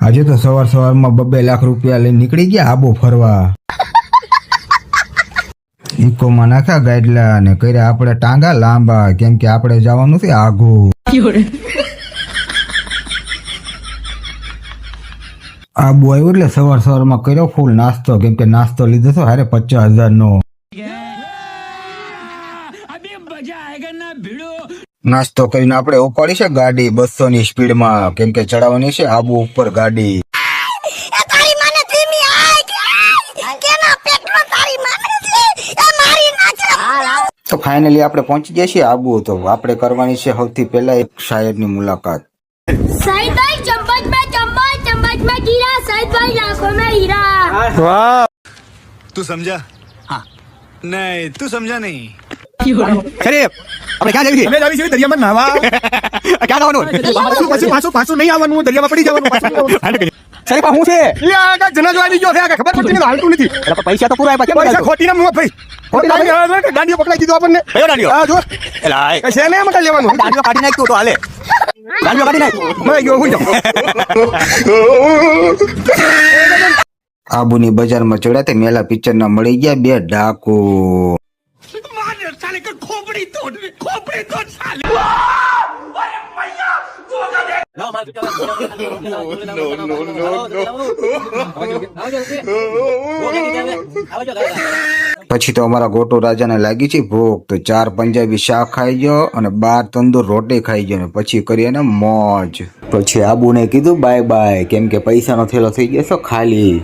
આજે તો સવારમાં 2 લાખ રૂપિયા લઈને નીકળી ગયા આબો ફરવા. ઇકોમાં નાખ્યા ગાડલા અને કર્યા આપણે ટાંગા લાંબા, કેમ કે આપણે જવાનું છે આઘું. આબુ આવ્યું એટલે સવારમાં કર્યો ફૂલ નાસ્તો, કેમ કે નાસ્તો લીધો હતો હારે 50,000 નો. નાસ્તો કરીને આપણે ઉપાડી છે ગાડી 200 ની સ્પીડમાં, કેમ કે ચડાવવાની છે આબુ ઉપર ગાડી. તો ફાઇનલી આપણે પહોંચી ગયા છીએ આબુ. તો આપણે કરવાની છે સૌથી પહેલા એક શાયરની મુલાકાત. साइड भाई चम्मच में गिरा साइड भाई लाखों में हीरा. वाह तू समझा? हाँ नहीं तू समझा नहीं. अरे આપણે ક્યાં જઈએ? અમે જાવી છીએ દરિયામાં નાવા. ક્યાં જવાનું? પાછું નહીં આવવાનું, દરિયામાં પડી જવાનું. સરે પા હું છે? આ જનાજો આવી ગયો છે, ખબર પડતી નથી, હાલતું નથી. એટલે પૈસા તો પૂરા આપ્યા, પૈસા ખોટી ના ભાઈ. ખોટી ના ગાડીઓ પકડાઈ દીધો આપણને. કયો ગાડીઓ? આ જો એલા કશે ને એમ કાઢી લેવાનું. ગાડીઓ કાઢી નાખ્યો તો હાલે. ગાડીઓ કાઢી નાખ. મેં ગયો હું જાઉં. આબુની બજારમાં ચડ્યા તે મેલા પિક્ચરના મળી ગયા 2 ડાકુ. પછી તો અમારા ગોટો રાજાને લાગી છે ભૂખ, તો 4 પંજાબી શાક ખાઈ ગયો અને 12 તંદૂર રોટી ખાઈ ગયો ને પછી કરીએ ને મોજ. પછી આબુને કીધું બાય બાય, કેમ કે પૈસાનો થેલો થઈ ગયો તો ખાલી.